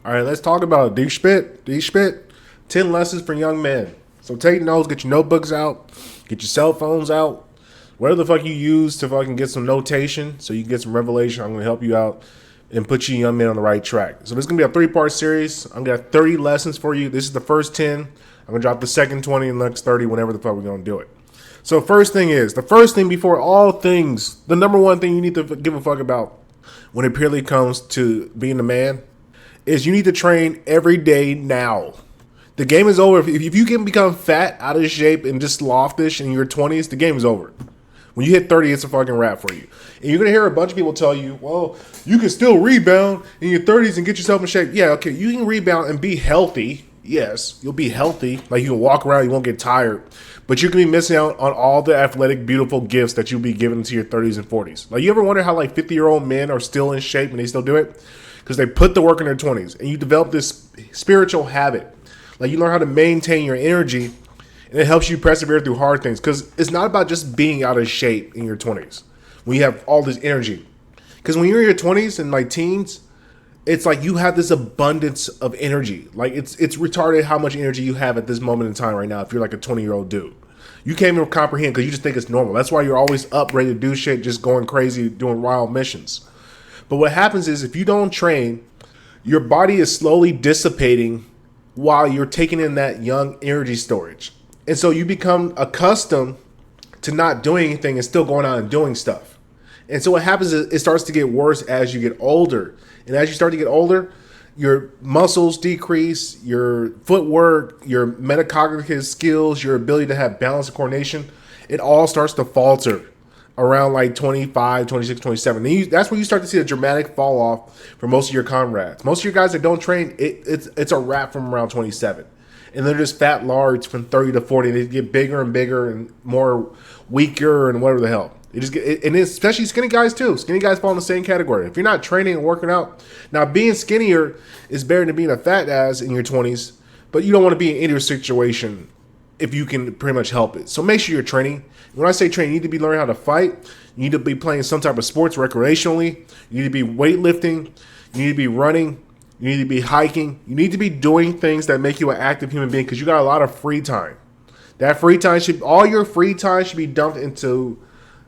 All right, let's talk about it. D-Spit. 10 lessons for young men. So take notes, get your notebooks out, get your cell phones out, whatever the fuck you use to fucking get some notation so you can get some revelation. I'm going to help you out and put you young men on the right track. So this is going to be a 3-part series. I'm going to have 30 lessons for you. This is the first 10. I'm going to drop the second 20 and the next 30 whenever the fuck we're going to do it. So first thing before all things, the number one thing you need to give a fuck about when it purely comes to being a man is you need to train every day now. The game is over. If you can become fat, out of shape, and just sloftish in your 20s, the game is over. When you hit 30, it's a fucking wrap for you. And you're going to hear a bunch of people tell you, well, you can still rebound in your 30s and get yourself in shape. Yeah, okay, you can rebound and be healthy. Yes, you'll be healthy. Like, you can walk around, you won't get tired. But you're going to be missing out on all the athletic, beautiful gifts that you'll be given into your 30s and 40s. Like, you ever wonder how, 50-year-old men are still in shape and they still do it? Because they put the work in their 20s. And you develop this spiritual habit. Like, you learn how to maintain your energy, and it helps you persevere through hard things. Because it's not about just being out of shape in your 20s when you have all this energy. Because when you're in your 20s and teens, it's like you have this abundance of energy. Like, it's retarded how much energy you have at this moment in time right now if you're like a 20-year-old dude. You can't even comprehend because you just think it's normal. That's why you're always up, ready to do shit, just going crazy, doing wild missions. But what happens is if you don't train, your body is slowly dissipating while you're taking in that young energy storage. And so you become accustomed to not doing anything and still going out and doing stuff. And so what happens is it starts to get worse as you get older. And as you start to get older, your muscles decrease, your footwork, your metacognitive skills, your ability to have balance and coordination, it all starts to falter around 25, 26, 27. That's when you start to see a dramatic fall off for most of your comrades. Most of your guys that don't train, it's a wrap from around 27. And they're just fat large from 30 to 40. They get bigger and bigger and more weaker and whatever the hell. And especially skinny guys too. Skinny guys fall in the same category. If you're not training and working out, now being skinnier is better than being a fat ass in your 20s, but you don't want to be in either situation if you can pretty much help it. So make sure you're training. When I say train, you need to be learning how to fight. You need to be playing some type of sports recreationally. You need to be weightlifting. You need to be running. You need to be hiking. You need to be doing things that make you an active human being because you got a lot of free time. That free time all your free time should be dumped into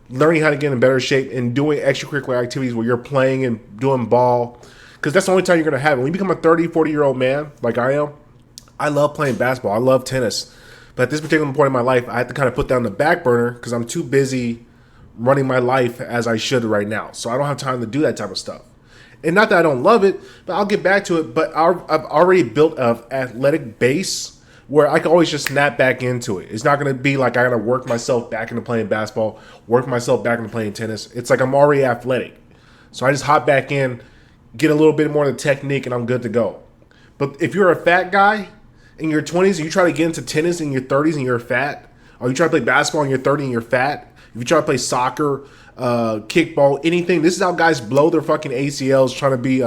learning how to get in better shape and doing extracurricular activities where you're playing and doing ball. Because that's the only time you're going to have it. When you become a 30, 40-year-old man like I am, I love playing basketball. I love tennis. But at this particular point in my life, I have to kind of put down the back burner because I'm too busy running my life as I should right now. So I don't have time to do that type of stuff. And not that I don't love it, but I'll get back to it. But I've already built an athletic base where I can always just snap back into it. It's not going to be like I got to work myself back into playing basketball, work myself back into playing tennis. It's like I'm already athletic. So I just hop back in, get a little bit more of the technique, and I'm good to go. But if you're a fat guy in your 20s and you try to get into tennis in your 30s and you're fat, or you try to play basketball in your 30s and you're fat, if you try to play soccer, kickball, anything, this is how guys blow their fucking ACLs trying to be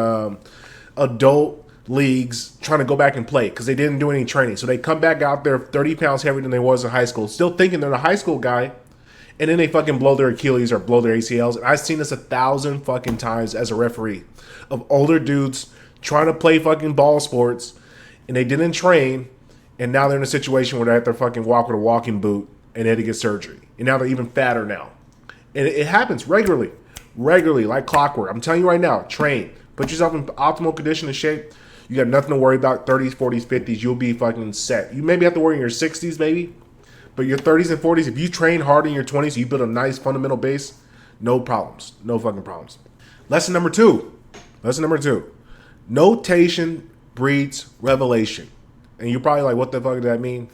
adult leagues, trying to go back and play because they didn't do any training. So they come back out there 30 pounds heavier than they was in high school, still thinking they're a high school guy, and then they fucking blow their Achilles or blow their ACLs. And I've seen this 1,000 fucking times as a referee of older dudes trying to play fucking ball sports and they didn't train, and now they're in a situation where they have to fucking walk with a walking boot and they had to get surgery. And now they're even fatter now. And it happens regularly, like clockwork. I'm telling you right now, train. Put yourself in optimal condition and shape. You got nothing to worry about. 30s, 40s, 50s, you'll be fucking set. You maybe have to worry in your 60s maybe, but your 30s and 40s, if you train hard in your 20s, you build a nice fundamental base, no problems. No fucking problems. Lesson number two. Notation breeds revelation. And you're probably like, what the fuck does that mean?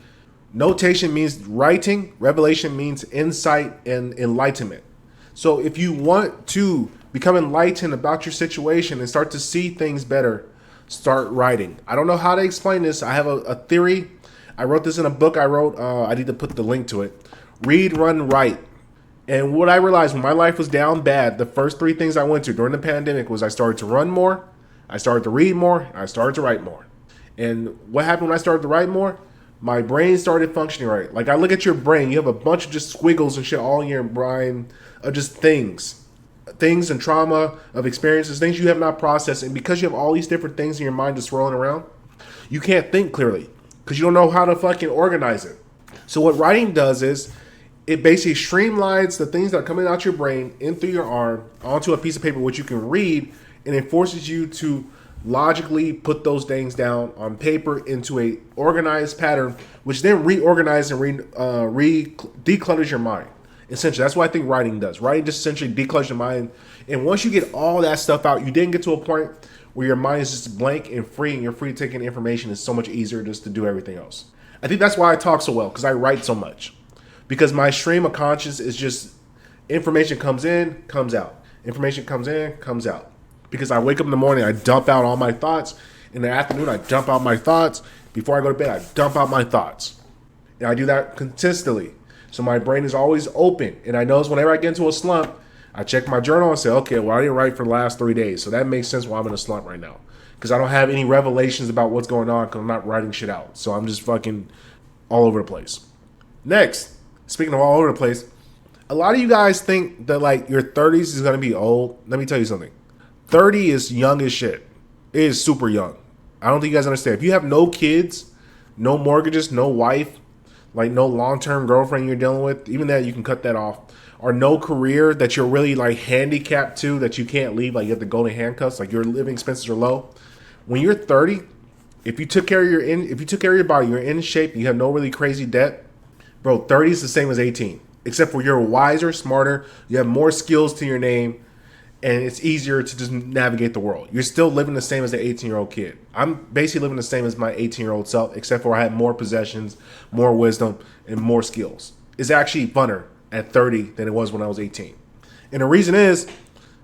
Notation means writing. Revelation means insight and enlightenment. So if you want to become enlightened about your situation and start to see things better, start writing. I don't know how to explain this. I have a theory. I wrote this in a book I wrote. I need to put the link to it. Read, run, write. And what I realized when my life was down bad, the first 3 things I went to during the pandemic was I started to run more, I started to read more, and I started to write more. And what happened when I started to write more? My brain started functioning right. Like, I look at your brain, you have a bunch of just squiggles and shit all in your brain of just things. things and trauma, of experiences, things you have not processed. And because you have all these different things in your mind just swirling around, you can't think clearly because you don't know how to fucking organize it. So what writing does is it basically streamlines the things that are coming out your brain in through your arm onto a piece of paper, which you can read, and it forces you to logically put those things down on paper into a organized pattern, which then reorganizes and declutters your mind. Essentially, that's what I think writing does. Writing just essentially declutters your mind, and once you get all that stuff out, you then get to a point where your mind is just blank and free, and you're free to take in information. It's so much easier just to do everything else. I think that's why I talk so well, because I write so much. Because my stream of conscious is just information comes in, comes out. Information comes in, comes out. Because I wake up in the morning, I dump out all my thoughts. In the afternoon, I dump out my thoughts. Before I go to bed, I dump out my thoughts. And I do that consistently. So my brain is always open. And I notice whenever I get into a slump, I check my journal and say, okay, well, I didn't write for the last 3 days. So that makes sense why I'm in a slump right now. Because I don't have any revelations about what's going on because I'm not writing shit out. So I'm just fucking all over the place. Next, speaking of all over the place, a lot of you guys think that like your 30s is going to be old. Let me tell you something. 30 is young as shit. It is super young. I don't think you guys understand. If you have no kids, no mortgages, no wife, like no long-term girlfriend you're dealing with, even that you can cut that off, or no career that you're really like handicapped to that you can't leave, like you have to go to handcuffs, like your living expenses are low. When you're 30, if you took care of your body, you're in shape, you have no really crazy debt, bro, 30 is the same as 18, except for you're wiser, smarter, you have more skills to your name, and it's easier to just navigate the world. You're still living the same as the 18-year-old kid. I'm basically living the same as my 18-year-old self, except for I had more possessions, more wisdom, and more skills. It's actually funner at 30 than it was when I was 18. And the reason is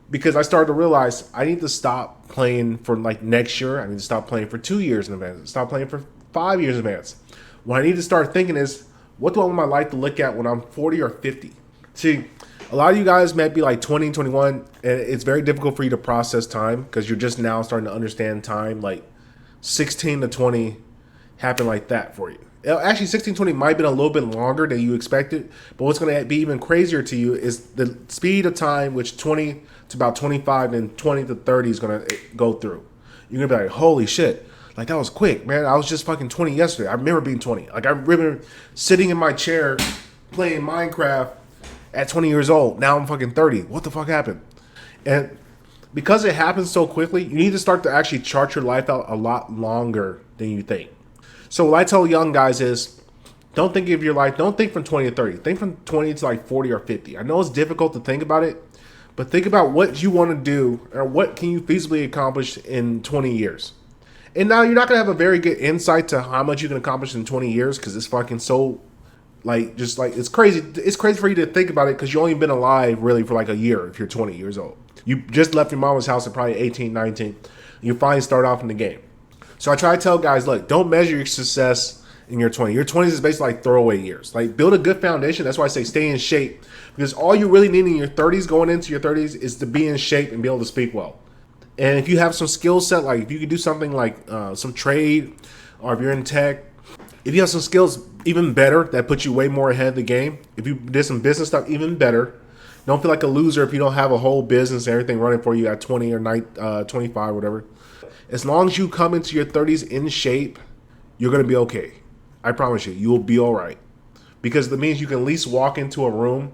because I started to realize I need to stop playing for like next year. I need to stop playing for 2 years in advance. Stop playing for 5 years in advance. What I need to start thinking is, what do I want my life to look at when I'm 40 or 50? See, a lot of you guys might be like 20, 21, and it's very difficult for you to process time because you're just now starting to understand time. Like 16 to 20 happened like that for you. Actually, 16, 20 might have been a little bit longer than you expected, but what's going to be even crazier to you is the speed of time, which 20 to about 25 and 20 to 30 is going to go through. You're going to be like, holy shit. Like, that was quick, man. I was just fucking 20 yesterday. I remember being 20. Like, I remember sitting in my chair playing Minecraft at 20 years old. Now I'm fucking 30. What the fuck happened? And because it happens so quickly, you need to start to actually chart your life out a lot longer than you think. So what I tell young guys is, don't think of your life, don't think from 20 to 30. Think from 20 to like 40 or 50. I know it's difficult to think about it, but think about what you want to do or what can you feasibly accomplish in 20 years. And now you're not going to have a very good insight to how much you can accomplish in 20 years because it's fucking so, like, just like, it's crazy. It's crazy for you to think about it because you only been alive really for like a year if you're 20 years old. You just left your mama's house at probably 18, 19. You finally start off in the game. So I try to tell guys, look, don't measure your success in your 20s. Your 20s is basically like throwaway years. Like, build a good foundation. That's why I say stay in shape. Because all you really need in your 30s, going into your 30s, is to be in shape and be able to speak well. And if you have some skill set, like if you could do something like some trade, or if you're in tech, if you have some skills, even better, that puts you way more ahead of the game. If you did some business stuff, even better. Don't feel like a loser if you don't have a whole business and everything running for you at 20 or 25, whatever. As long as you come into your 30s in shape, you're going to be okay. I promise you, you'll be all right. Because that means you can at least walk into a room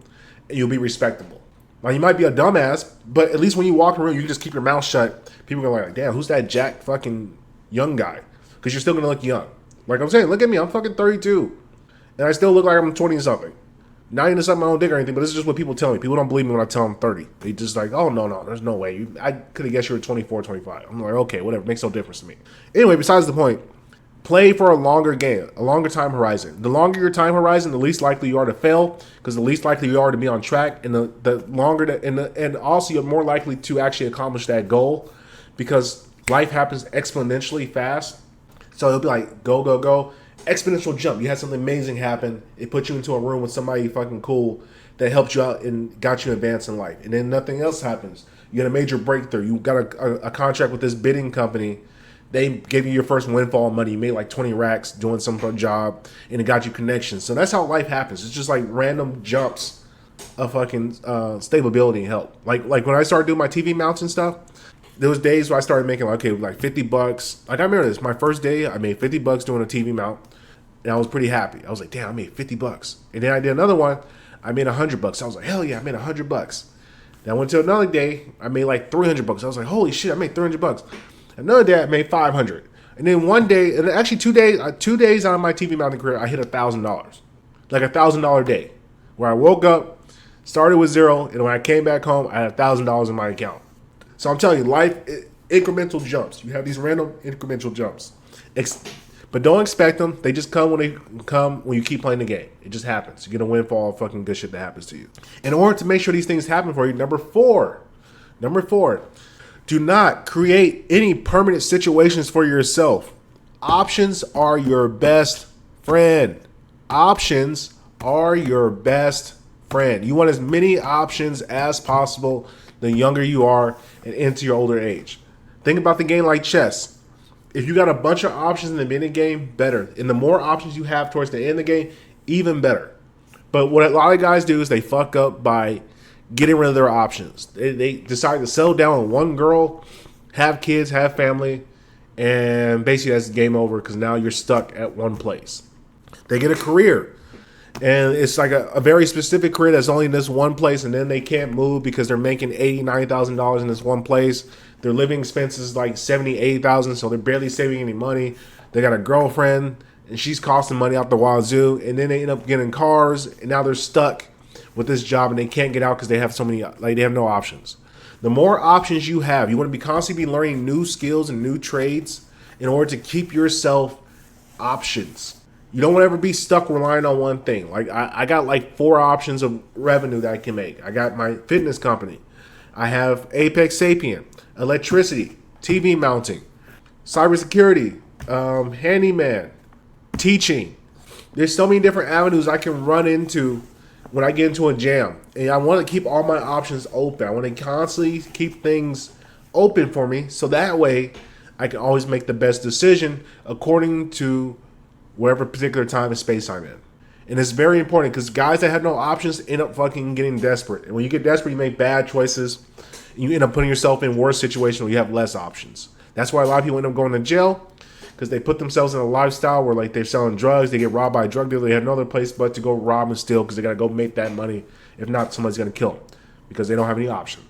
and you'll be respectable. Now, you might be a dumbass, but at least when you walk in a room, you can just keep your mouth shut. People are like, damn, who's that jacked fucking young guy? Because you're still going to look young. Like I'm saying, look at me, I'm fucking 32. And I still look like I'm 20-something. Not even to suck my own dick or anything, but this is just what people tell me. People don't believe me when I tell them 30. They just like, oh, no, there's no way. I could have guessed you were 24, 25. I'm like, okay, whatever. Makes no difference to me. Anyway, besides the point, play for a longer game, a longer time horizon. The longer your time horizon, the least likely you are to fail, because the least likely you are to be on track, and the longer, and also you're more likely to actually accomplish that goal, because life happens exponentially fast. So it'll be like, go. Exponential jump. You had something amazing happen. It put you into a room with somebody fucking cool that helped you out and got you advanced in life. And then nothing else happens. You get a major breakthrough. You got a contract with this bidding company. They gave you your first windfall money. You made like 20 racks doing some job, and it got you connections. So that's how life happens. It's just like random jumps of fucking stability and help. Like when I started doing my TV mounts and stuff, there was days where I started making like, okay, like $50. Like I remember this, my first day, I made $50 doing a TV mount, and I was pretty happy. I was like, damn, I made $50. And then I did another one, I made $100. I was like, hell yeah, I made $100. Then I went to another day, I made like $300. I was like, holy shit, I made $300. Another day, I made $500. And then one day, and actually 2 days out of my TV mounting career, I hit $1,000, like $1,000 day, where I woke up, started with zero, and when I came back home, I had $1,000 in my account. So I'm telling you, life incremental jumps. You have these random incremental jumps, but don't expect them. They just come when you keep playing the game. It just happens. You get a windfall of fucking good shit that happens to you. In order to make sure these things happen for you, number four, do not create any permanent situations for yourself. Options are your best friend. Options are your best friend. You want as many options as possible the younger you are and into your older age. Think about the game like chess. If you got a bunch of options in the beginning game, better. And the more options you have towards the end of the game, even better. But what a lot of guys do is they fuck up by getting rid of their options. They decide to settle down on one girl, have kids, have family, and basically that's game over because now you're stuck at one place. They get a career. And it's like a very specific career that's only in this one place, and then they can't move because they're making $80,000, $90,000 in this one place. Their living expenses like $70,000, $80,000, so they're barely saving any money. They got a girlfriend, and she's costing money out the wazoo, and then they end up getting cars, and now they're stuck with this job, and they can't get out because they have so many, like they have no options. The more options you have, you want to be constantly learning new skills and new trades in order to keep yourself options. You don't want to ever be stuck relying on one thing. Like I got like 4 options of revenue that I can make. I got my fitness company. I have Apex Sapien, electricity, TV mounting, cybersecurity, handyman, teaching. There's so many different avenues I can run into when I get into a jam. And I want to keep all my options open. I want to constantly keep things open for me so that way I can always make the best decision according to whatever particular time and space I'm in. And it's very important because guys that have no options end up fucking getting desperate. And when you get desperate, you make bad choices. You end up putting yourself in worse situations where you have less options. That's why a lot of people end up going to jail because they put themselves in a lifestyle where like they're selling drugs, they get robbed by a drug dealer, they have no other place but to go rob and steal because they got to go make that money. If not, somebody's going to kill them because they don't have any option.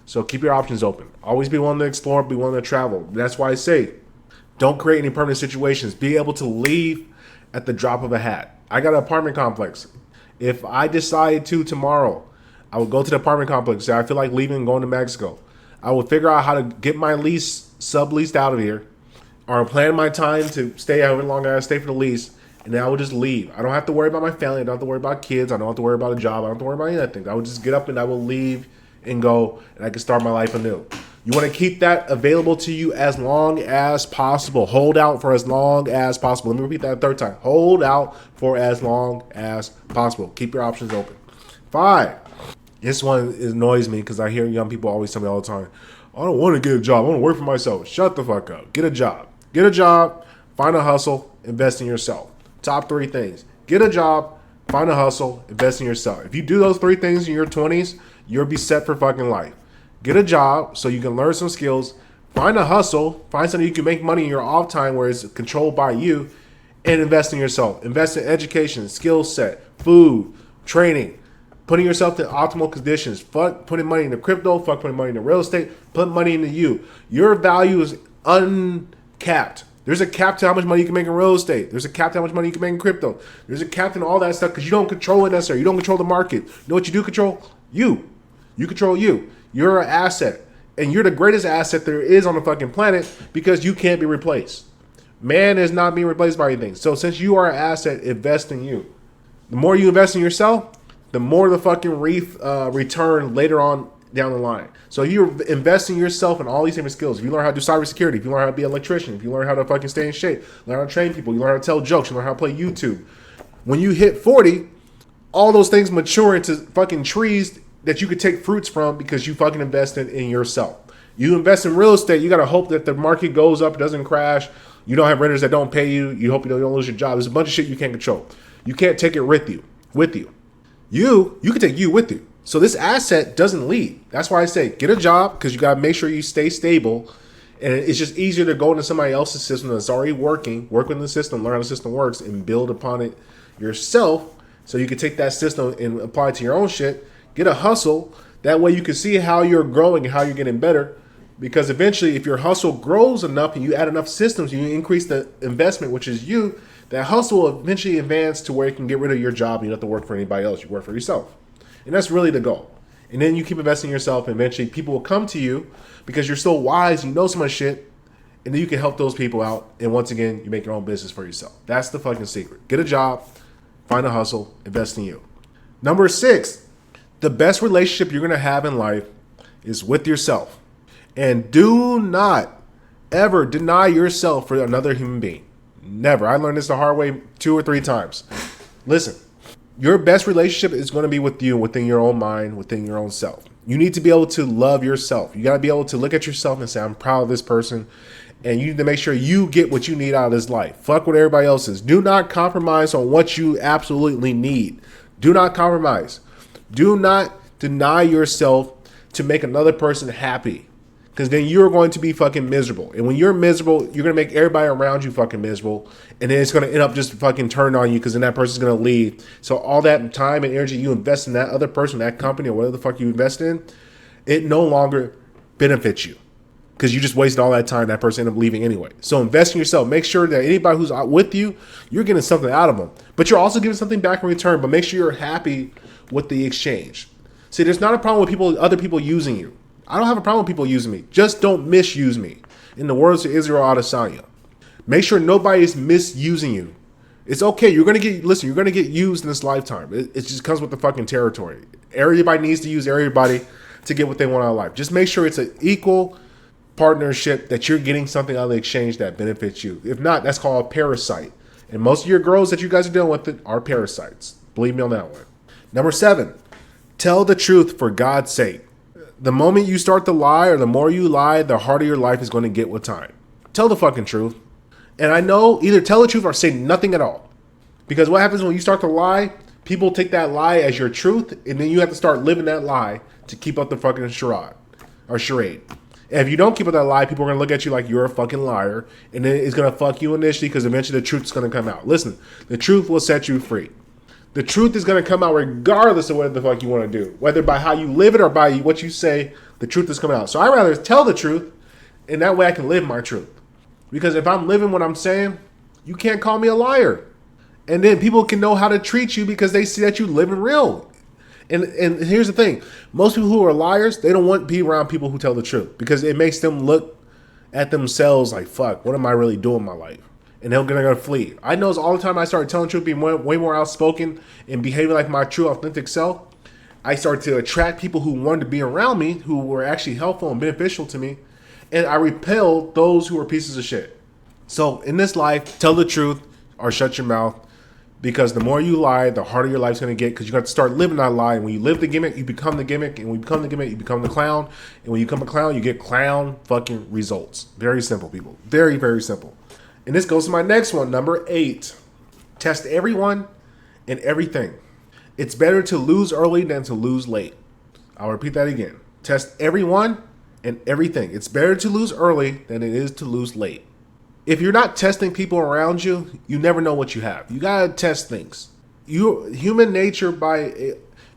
So keep your options open. Always be willing to explore, be willing to travel. That's why I say don't create any permanent situations. Be able to leave at the drop of a hat. I got an apartment complex. If I decide to tomorrow, I would go to the apartment complex. Say I feel like leaving and going to Mexico. I would figure out how to get my lease subleased out of here, or plan my time to stay however long I stay for the lease, and then I would just leave. I don't have to worry about my family. I don't have to worry about kids. I don't have to worry about a job. I don't have to worry about anything. I would just get up and I will leave and go, and I can start my life anew. You want to keep that available to you as long as possible. Hold out for as long as possible. Let me repeat that a third time. Hold out for as long as possible. Keep your options open. 5. This one annoys me because I hear young people always tell me all the time, I don't want to get a job. I want to work for myself. Shut the fuck up. Get a job. Get a job. Find a hustle. Invest in yourself. Top 3 things. Get a job. Find a hustle. Invest in yourself. If you do those 3 things in your 20s, you'll be set for fucking life. Get a job so you can learn some skills. Find a hustle. Find something you can make money in your off time where it's controlled by you. And invest in yourself. Invest in education, skill set, food, training. Putting yourself in optimal conditions. Fuck putting money into crypto. Fuck putting money into real estate. Put money into you. Your value is uncapped. There's a cap to how much money you can make in real estate. There's a cap to how much money you can make in crypto. There's a cap to all that stuff because you don't control it necessarily. You don't control the market. You know what you do control? You. You control you. You're an asset. And you're the greatest asset there is on the fucking planet because you can't be replaced. Man is not being replaced by anything. So since you are an asset, invest in you. The more you invest in yourself, the more the fucking return later on down the line. So you're investing yourself in all these different skills. If you learn how to do cybersecurity, if you learn how to be an electrician, if you learn how to fucking stay in shape, learn how to train people, you learn how to tell jokes, you learn how to play YouTube. When you hit 40, all those things mature into fucking trees that you could take fruits from because you fucking invested in yourself. You invest in real estate, you got to hope that the market goes up, doesn't crash. You don't have renters that don't pay you. You hope you don't lose your job. There's a bunch of shit you can't control. You can't take it with you. You can take you with you. So this asset doesn't leave. That's why I say get a job, because you got to make sure you stay stable. And it's just easier to go into somebody else's system that's already working, work with the system, learn how the system works, and build upon it yourself. So you can take that system and apply it to your own shit. Get a hustle. That way you can see how you're growing and how you're getting better. Because eventually, if your hustle grows enough and you add enough systems, you increase the investment, which is you, that hustle will eventually advance to where you can get rid of your job and you don't have to work for anybody else. You work for yourself. And that's really the goal. And then you keep investing in yourself, and eventually people will come to you because you're so wise, you know so much shit, and then you can help those people out. And once again, you make your own business for yourself. That's the fucking secret. Get a job, find a hustle, invest in you. Number 6, the best relationship you're going to have in life is with yourself. And do not ever deny yourself for another human being. Never. I learned this the hard way 2 or 3 times. Listen, your best relationship is going to be with you, within your own mind, within your own self. You need to be able to love yourself. You got to be able to look at yourself and say, I'm proud of this person. And you need to make sure you get what you need out of this life. Fuck what everybody else is. Do not compromise on what you absolutely need. Do not compromise. Do not deny yourself to make another person happy. Because then you're going to be fucking miserable. And when you're miserable, you're going to make everybody around you fucking miserable. And then it's going to end up just fucking turning on you, because then that person's going to leave. So all that time and energy you invest in that other person, that company, or whatever the fuck you invest in, it no longer benefits you. Because you just wasted all that time. That person ended up leaving anyway. So invest in yourself. Make sure that anybody who's out with you, you're getting something out of them. But you're also getting something back in return. But make sure you're happy with the exchange. See, there's not a problem with other people using you. I don't have a problem with people using me. Just don't misuse me. In the words of Israel Adesanya, make sure nobody is misusing you. It's okay. You're going to get used in this lifetime. It just comes with the fucking territory. Everybody needs to use everybody to get what they want out of life. Just make sure it's an equal partnership, that you're getting something out of the exchange that benefits you. If not, that's called a parasite. And most of your girls that you guys are dealing with are parasites. Believe me on that one. Number 7, tell the truth for God's sake. The moment you start to lie, or the more you lie, the harder your life is going to get with time. Tell the fucking truth. And I know, either tell the truth or say nothing at all. Because what happens when you start to lie, people take that lie as your truth, and then you have to start living that lie to keep up the fucking charade. And if you don't keep up that lie, people are going to look at you like you're a fucking liar, and then it's going to fuck you initially, because eventually the truth is going to come out. Listen, the truth will set you free. The truth is going to come out regardless of what the fuck you want to do. Whether by how you live it or by what you say, the truth is coming out. So I'd rather tell the truth, and that way I can live my truth. Because if I'm living what I'm saying, you can't call me a liar. And then people can know how to treat you because they see that you living real. And here's the thing. Most people who are liars, they don't want to be around people who tell the truth, because it makes them look at themselves like, fuck, what am I really doing in my life? And they're going to flee. I noticed all the time I started telling the truth, being way more outspoken and behaving like my true, authentic self, I started to attract people who wanted to be around me, who were actually helpful and beneficial to me. And I repelled those who were pieces of shit. So in this life, tell the truth or shut your mouth. Because the more you lie, the harder your life's going to get, because you got to start living that lie. And when you live the gimmick, you become the gimmick. And when you become the gimmick, you become the clown. And when you become a clown, you get clown fucking results. Very simple, people. Very, very simple. And this goes to my next one, number 8. Test everyone and everything. It's better to lose early than to lose late. I'll repeat that again. Test everyone and everything. It's better to lose early than it is to lose late. If you're not testing people around you, you never know what you have. You got to test things. Human nature,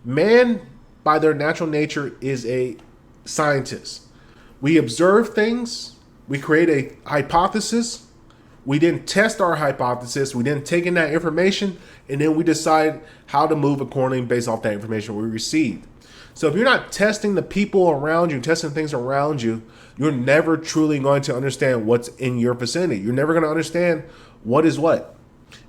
man by their natural nature, is a scientist. We observe things. We create a hypothesis. We didn't test our hypothesis. We didn't take in that information. And then we decide how to move accordingly based off that information we received. So if you're not testing the people around you, testing things around you, you're never truly going to understand what's in your vicinity. You're never going to understand what is what.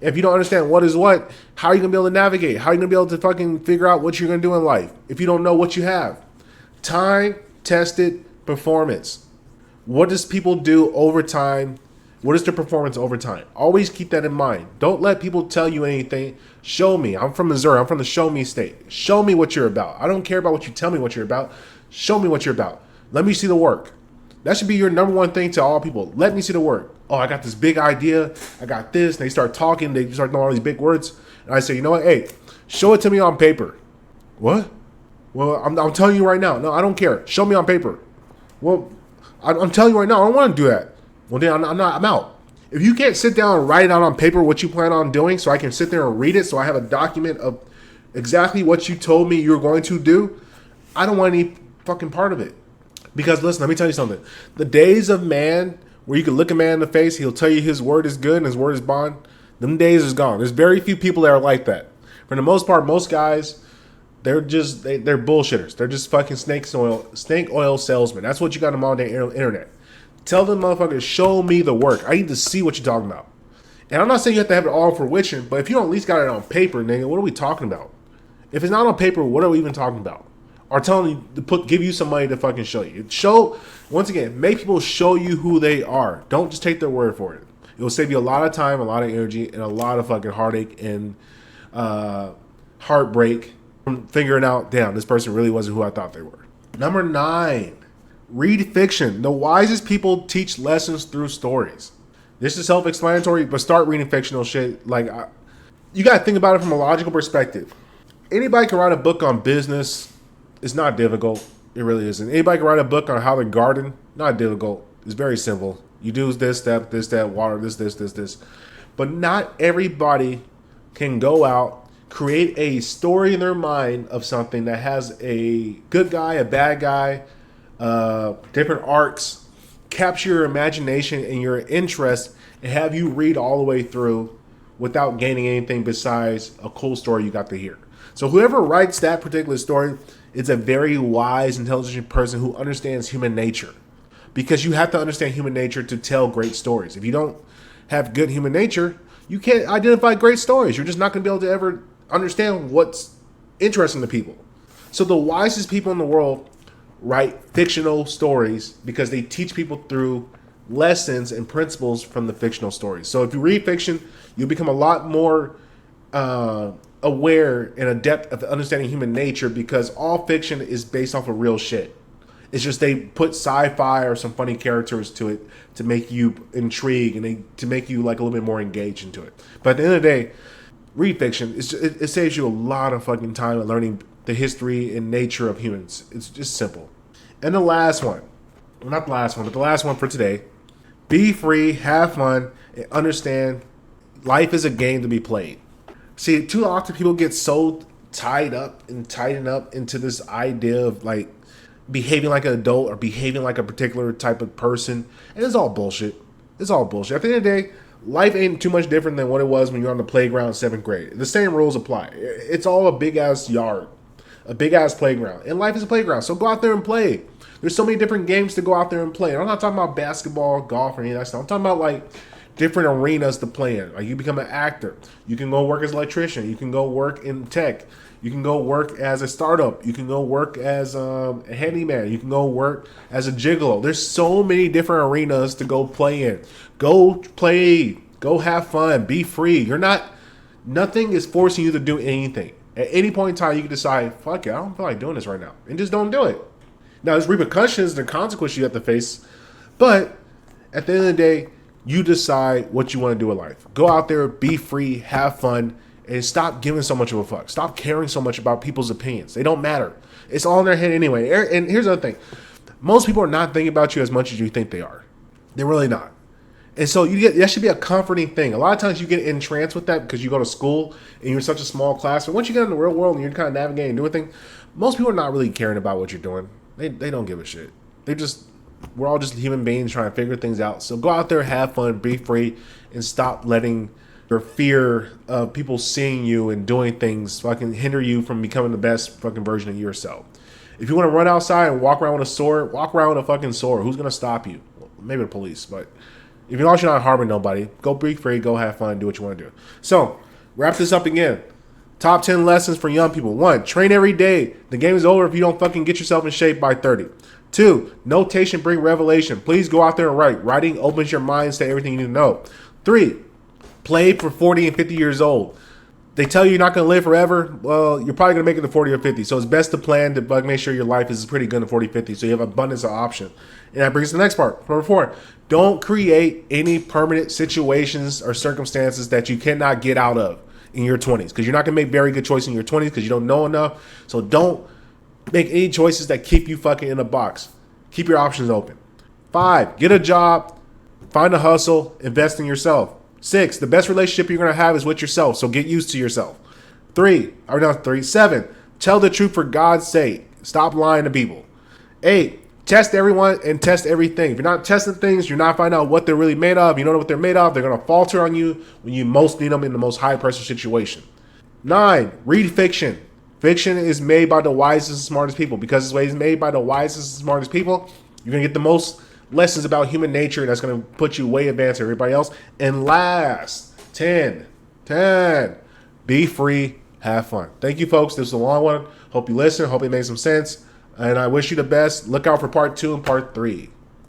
If you don't understand what is what, how are you going to be able to navigate? How are you going to be able to fucking figure out what you're going to do in life if you don't know what you have? Time-tested performance. What does people do over time? What is their performance over time? Always keep that in mind. Don't let people tell you anything. Show me. I'm from Missouri. I'm from the show me state. Show me what you're about. I don't care about what you tell me what you're about. Show me what you're about. Let me see the work. That should be your number one thing to all people. Let me see the work. Oh, I got this big idea. I got this. And they start talking. They start throwing all these big words. And I say, you know what? Hey, show it to me on paper. What? Well, I'm telling you right now. No, I don't care. Show me on paper. Well, I'm telling you right now, I don't want to do that. Well, then I'm out. If you can't sit down and write it out on paper what you plan on doing so I can sit there and read it so I have a document of exactly what you told me you're going to do, I don't want any fucking part of it. Because listen, let me tell you something. The days of man where you can look a man in the face, he'll tell you his word is good and his word is bond, them days is gone. There's very few people that are like that. For the most part, most guys, they're bullshitters. They're just fucking snake oil salesmen. That's what you got on the modern day internet. Tell them motherfuckers, show me the work. I need to see what you're talking about. And I'm not saying you have to have it all for witching, but if you don't at least got it on paper, nigga, what are we talking about? If it's not on paper, what are we even talking about? Or telling you to give you some money to fucking show you. Once again, make people show you who they are. Don't just take their word for it. It will save you a lot of time, a lot of energy, and a lot of fucking heartache and heartbreak from figuring out, damn, this person really wasn't who I thought they were. Number 9, read fiction. The wisest people teach lessons through stories. This is self-explanatory, but start reading fictional shit. Like, you got to think about it from a logical perspective. Anybody can write a book on business. It's not difficult. It really isn't. Anybody can write a book on how to garden. Not difficult. It's very simple. You do this, that, water, this. But not everybody can go out, create a story in their mind of something that has a good guy, a bad guy, different arcs, capture your imagination and your interest, and have you read all the way through without gaining anything besides a cool story you got to hear. So whoever writes that particular story is a very wise, intelligent person who understands human nature. Because you have to understand human nature to tell great stories. If you don't have good human nature, you can't identify great stories. You're just not going to be able to ever understand what's interesting to people. So the wisest people in the world write fictional stories because they teach people through lessons and principles from the fictional stories. So if you read fiction, you'll become a lot more aware and adept of understanding human nature because all fiction is based off of real shit. It's just they put sci-fi or some funny characters to it to make you intrigued and to make you like a little bit more engaged into it. But at the end of the day, read fiction. It saves you a lot of fucking time in learning the history and nature of humans. It's just simple. And the last one, well, not the last one, but the last one for today. Be free, have fun, and understand life is a game to be played. See, too often people get so tied up and tightened up into this idea of like behaving like an adult or behaving like a particular type of person. And it's all bullshit. It's all bullshit. At the end of the day, life ain't too much different than what it was when you're on the playground in 7th grade. The same rules apply. It's all a big-ass yard, a big-ass playground. And life is a playground, so go out there and play. There's so many different games to go out there and play. And I'm not talking about basketball, golf, or any of that stuff. I'm talking about, like, different arenas to play in. Like, you become an actor. You can go work as an electrician. You can go work in tech. You can go work as a startup. You can go work as a handyman. You can go work as a gigolo. There's so many different arenas to go play in. Go play. Go have fun. Be free. Nothing is forcing you to do anything. At any point in time, you can decide, fuck it, I don't feel like doing this right now. And just don't do it. Now, there's repercussions and consequences you have to face. But at the end of the day, you decide what you want to do in life. Go out there, be free, have fun, and stop giving so much of a fuck. Stop caring so much about people's opinions. They don't matter. It's all in their head anyway. And here's the other thing. Most people are not thinking about you as much as you think they are. They're really not. And so that should be a comforting thing. A lot of times you get entranced with that because you go to school and you're in such a small class. But once you get in the real world and you're kind of navigating and doing things, most people are not really caring about what you're doing. They don't give a shit. We're all just human beings trying to figure things out. So go out there, have fun, be free, and stop letting your fear of people seeing you and doing things fucking hinder you from becoming the best fucking version of yourself. If you want to run outside and walk around with a sword, walk around with a fucking sword. Who's going to stop you? Well, maybe the police, but if you're not harming nobody, go be free, go have fun, do what you want to do. So, wrap this up again. Top 10 lessons for young people. 1, train every day. The game is over if you don't fucking get yourself in shape by 30. 2, notation bring revelation. Please go out there and write. Writing opens your minds to everything you need to know. 3, play for 40 and 50 years old. They tell you you're not going to live forever. Well, you're probably going to make it to 40 or 50. So it's best to plan to make sure your life is pretty good in 40, 50. So you have abundance of options. And that brings us to the next part. Number 4, don't create any permanent situations or circumstances that you cannot get out of in your 20s. Because you're not going to make very good choices in your 20s because you don't know enough. So don't Make any choices that keep you fucking in a box. Keep your options open. 5, get a job, find a hustle, invest in yourself. 6, the best relationship you're going to have is with yourself, so get used to yourself. 7, tell the truth for God's sake. Stop lying to people. 8, test everyone and test everything. If you're not testing things, you're not finding out what they're really made of. You don't know what they're made of. They're going to falter on you when you most need them in the most high pressure situation. 9, read fiction. Fiction is made by the wisest and smartest people. Because it's made by the wisest and smartest people, you're going to get the most lessons about human nature. That's going to put you way advanced to everybody else. And last, 10, be free, have fun. Thank you, folks. This was a long one. Hope you listen. Hope it made some sense. And I wish you the best. Look out for part 2 and part 3.